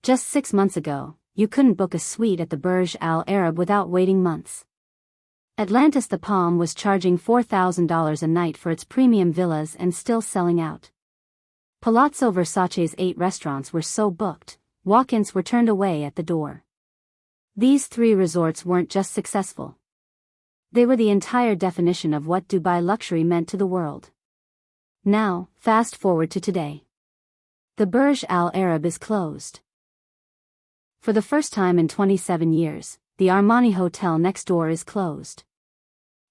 Just 6 months ago, you couldn't book a suite at the Burj Al Arab without waiting months. Atlantis The Palm was charging $4,000 a night for its premium villas and still selling out. Palazzo Versace's 8 restaurants were so booked, walk-ins were turned away at the door. These 3 resorts weren't just successful. They were the entire definition of what Dubai luxury meant to the world. Now, fast forward to today. The Burj Al Arab is closed. For the first time in 27 years, the Armani Hotel next door is closed.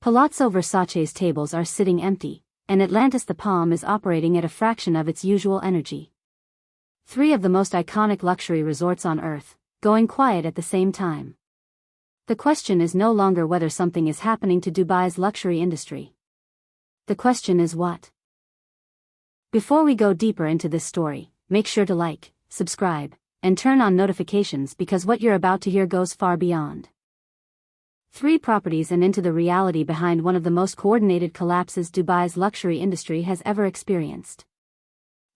Palazzo Versace's tables are sitting empty, and Atlantis The Palm is operating at a fraction of its usual energy. 3 of the most iconic luxury resorts on earth, going quiet at the same time. The question is no longer whether something is happening to Dubai's luxury industry. The question is what? Before we go deeper into this story, make sure to like, subscribe, and turn on notifications because what you're about to hear goes far beyond 3 properties and into the reality behind one of the most coordinated collapses Dubai's luxury industry has ever experienced.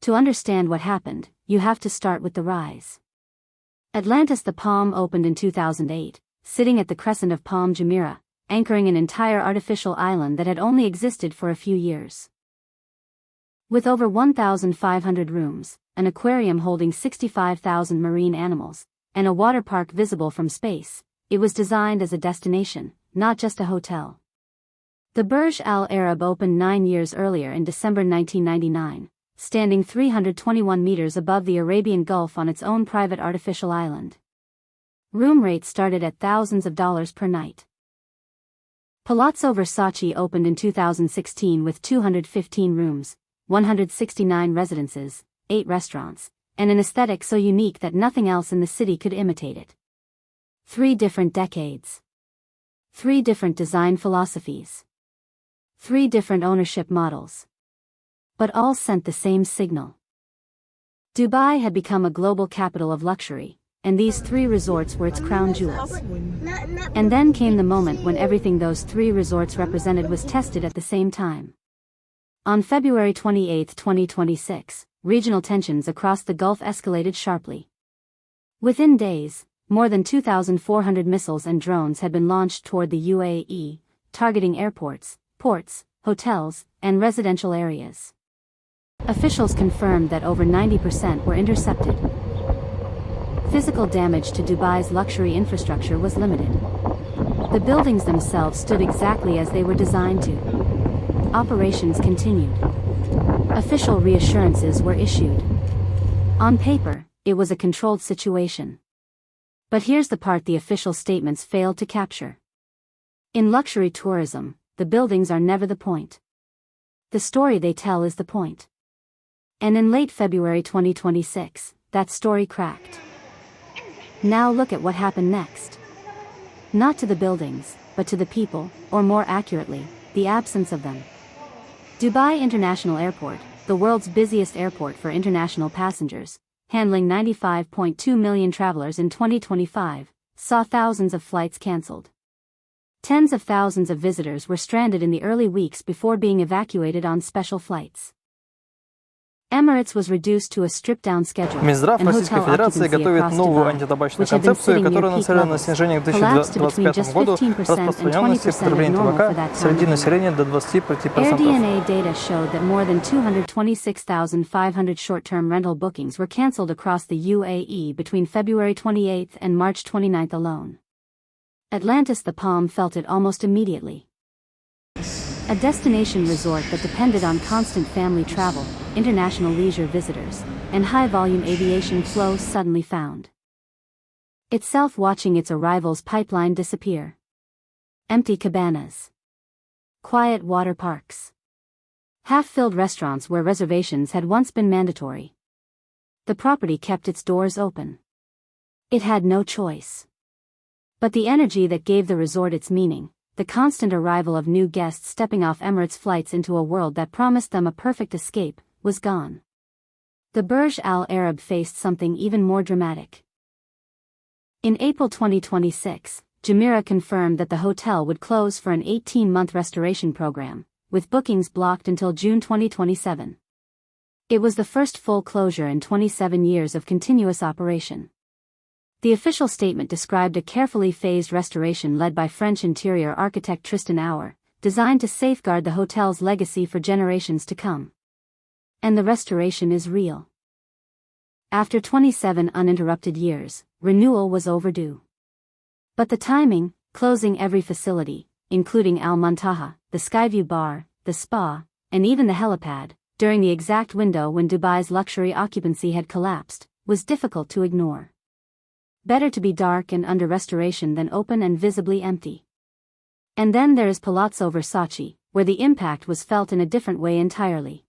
To understand what happened, you have to start with the rise. Atlantis The Palm opened in 2008, sitting at the crescent of Palm Jumeirah, anchoring an entire artificial island that had only existed for a few years. With over 1,500 rooms, an aquarium holding 65,000 marine animals, and a water park visible from space, it was designed as a destination, not just a hotel. The Burj Al Arab opened 9 years earlier in December 1999, standing 321 meters above the Arabian Gulf on its own private artificial island. Room rates started at thousands of dollars per night. Palazzo Versace opened in 2016 with 215 rooms, 169 residences, 8 restaurants, and an aesthetic so unique that nothing else in the city could imitate it. 3 different decades. 3 different design philosophies. 3 different ownership models. But all sent the same signal. Dubai had become a global capital of luxury, and these 3 resorts were its crown jewels. And then came the moment when everything those 3 resorts represented was tested at the same time. On February 28, 2026, regional tensions across the Gulf escalated sharply. Within days, more than 2,400 missiles and drones had been launched toward the UAE, targeting airports, ports, hotels, and residential areas. Officials confirmed that over 90% were intercepted. Physical damage to Dubai's luxury infrastructure was limited. The buildings themselves stood exactly as they were designed to. Operations continued. Official reassurances were issued. On paper, it was a controlled situation. But here's the part the official statements failed to capture. In luxury tourism, the buildings are never the point. The story they tell is the point. And in late February 2026, that story cracked. Now look at what happened next. Not to the buildings, but to the people, or more accurately, the absence of them. Dubai International Airport, the world's busiest airport for international passengers, handling 95.2 million travelers in 2025, saw thousands of flights cancelled. Tens of thousands of visitors were stranded in the early weeks before being evacuated on special flights. Emirates was reduced to a stripped-down schedule, Минздрав and Российской hotel Федерации occupancy готовит across новую Dubai, антитабачную which had been концепцию, sitting near которая peak нацелена на levels, снижение к collapsed to between 2025 just году 15% and распространенности 20% of потребления normal for табака that time среди of year. населения до Air 25%. DNA data showed that more than 226,500 short-term rental bookings were cancelled across the UAE between February 28 and March 29 alone. Atlantis The Palm felt it almost immediately. A destination resort that depended on constant family travel, international leisure visitors, and high-volume aviation flows suddenly found itself watching its arrivals pipeline disappear. Empty cabanas. Quiet water parks. Half-filled restaurants where reservations had once been mandatory. The property kept its doors open. It had no choice. But the energy that gave the resort its meaning, the constant arrival of new guests stepping off Emirates flights into a world that promised them a perfect escape, was gone. The Burj Al Arab faced something even more dramatic. In April 2026, Jumeirah confirmed that the hotel would close for an 18-month restoration program, with bookings blocked until June 2027. It was the first full closure in 27 years of continuous operation. The official statement described a carefully phased restoration led by French interior architect Tristan Auer, designed to safeguard the hotel's legacy for generations to come. And the restoration is real. After 27 uninterrupted years, renewal was overdue. But the timing, closing every facility, including Al Muntaha, the Skyview Bar, the spa, and even the helipad, during the exact window when Dubai's luxury occupancy had collapsed, was difficult to ignore. Better to be dark and under restoration than open and visibly empty. And then there is Palazzo Versace, where the impact was felt in a different way entirely.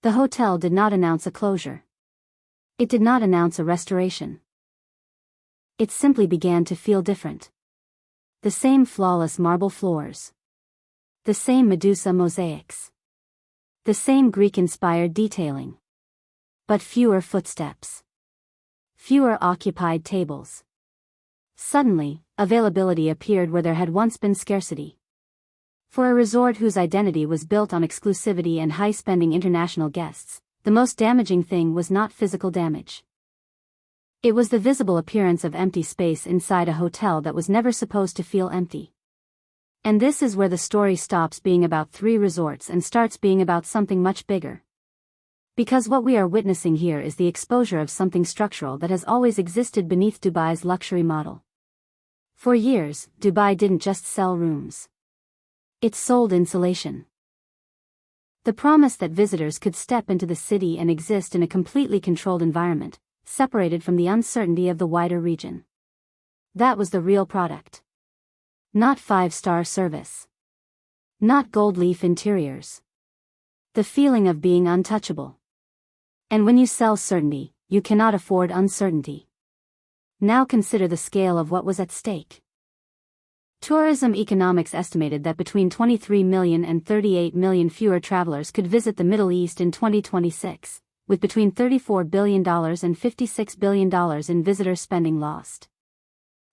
The hotel did not announce a closure. It did not announce a restoration. It simply began to feel different. The same flawless marble floors. The same Medusa mosaics. The same Greek-inspired detailing. But fewer footsteps. Fewer occupied tables. Suddenly, availability appeared where there had once been scarcity. For a resort whose identity was built on exclusivity and high-spending international guests, the most damaging thing was not physical damage. It was the visible appearance of empty space inside a hotel that was never supposed to feel empty. And this is where the story stops being about 3 resorts and starts being about something much bigger. Because what we are witnessing here is the exposure of something structural that has always existed beneath Dubai's luxury model. For years, Dubai didn't just sell rooms. It sold insulation. The promise that visitors could step into the city and exist in a completely controlled environment, separated from the uncertainty of the wider region. That was the real product. Not 5-star service. Not gold leaf interiors. The feeling of being untouchable. And when you sell certainty, you cannot afford uncertainty. Now consider the scale of what was at stake. Tourism economics estimated that between 23 million and 38 million fewer travelers could visit the Middle East in 2026, with between $34 billion and $56 billion in visitor spending lost.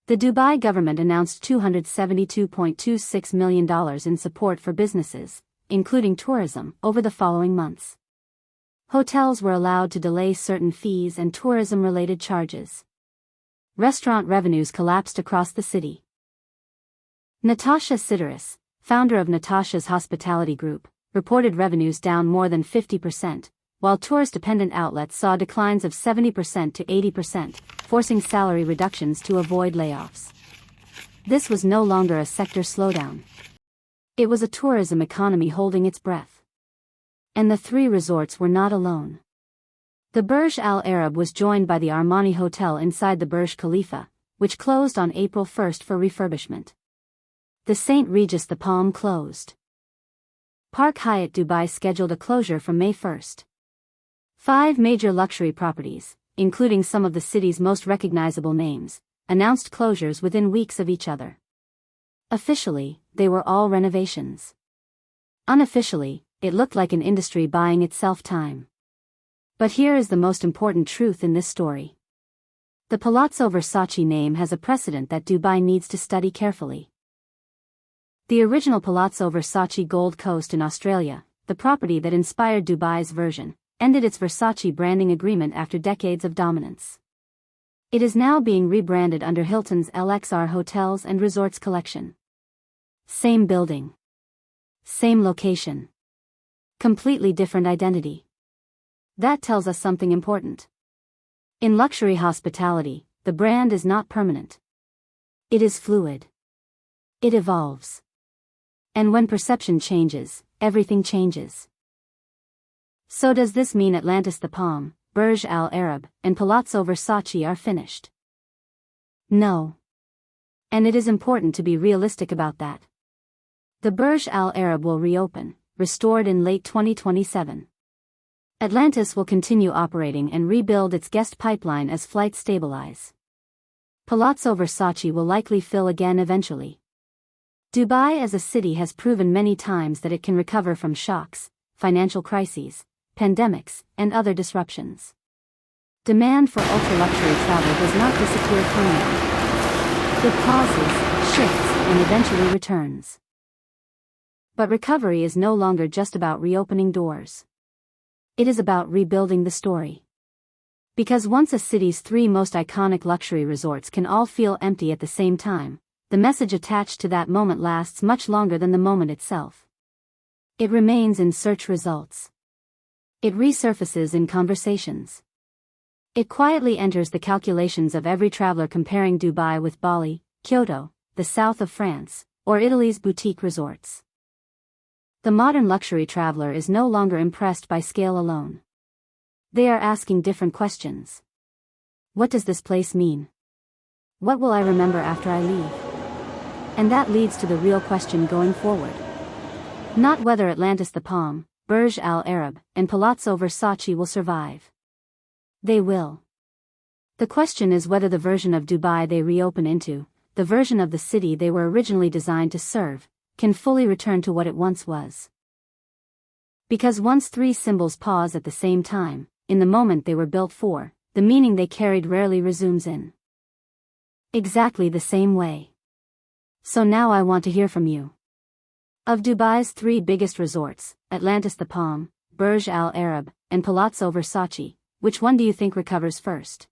The Dubai government announced $272.26 million in support for businesses, including tourism, over the following months. Hotels were allowed to delay certain fees and tourism-related charges. Restaurant revenues collapsed across the city. Natasha Sideris, founder of Natasha's Hospitality Group, reported revenues down more than 50%, while tourist-dependent outlets saw declines of 70% to 80%, forcing salary reductions to avoid layoffs. This was no longer a sector slowdown. It was a tourism economy holding its breath. And the 3 resorts were not alone. The Burj Al Arab was joined by the Armani Hotel inside the Burj Khalifa, which closed on April 1st for refurbishment. The St. Regis The Palm closed. Park Hyatt Dubai scheduled a closure from May 1st. 5 major luxury properties, including some of the city's most recognizable names, announced closures within weeks of each other. Officially, they were all renovations. Unofficially, it looked like an industry buying itself time. But here is the most important truth in this story. The Palazzo Versace name has a precedent that Dubai needs to study carefully. The original Palazzo Versace Gold Coast in Australia, the property that inspired Dubai's version, ended its Versace branding agreement after decades of dominance. It is now being rebranded under Hilton's LXR Hotels and Resorts collection. Same building. Same location. Completely different identity. That tells us something important. In luxury hospitality, the brand is not permanent. It is fluid. It evolves. And when perception changes, everything changes. So does this mean Atlantis The Palm, Burj Al Arab, and Palazzo Versace are finished? No. And it is important to be realistic about that. The Burj Al Arab will reopen, restored in late 2027. Atlantis will continue operating and rebuild its guest pipeline as flights stabilize. Palazzo Versace will likely fill again eventually. Dubai as a city has proven many times that it can recover from shocks, financial crises, pandemics, and other disruptions. Demand for ultra-luxury travel does not disappear permanently. It pauses, shifts, and eventually returns. But recovery is no longer just about reopening doors. It is about rebuilding the story. Because once a city's three most iconic luxury resorts can all feel empty at the same time, the message attached to that moment lasts much longer than the moment itself. It remains in search results. It resurfaces in conversations. It quietly enters the calculations of every traveler comparing Dubai with Bali, Kyoto, the south of France, or Italy's boutique resorts. The modern luxury traveler is no longer impressed by scale alone. They are asking different questions. What does this place mean? What will I remember after I leave? And that leads to the real question going forward. Not whether Atlantis the Palm, Burj Al Arab, and Palazzo Versace will survive. They will. The question is whether the version of Dubai they reopen into, the version of the city they were originally designed to serve, can fully return to what it once was. Because once three symbols pause at the same time, in the moment they were built for, the meaning they carried rarely resumes in exactly the same way. So now I want to hear from you. Of Dubai's three biggest resorts, Atlantis the Palm, Burj Al Arab, and Palazzo Versace, which one do you think recovers first?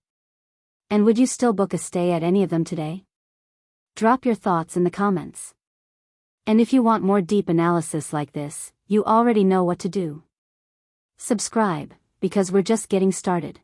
And would you still book a stay at any of them today? Drop your thoughts in the comments. And if you want more deep analysis like this, you already know what to do. Subscribe, because we're just getting started.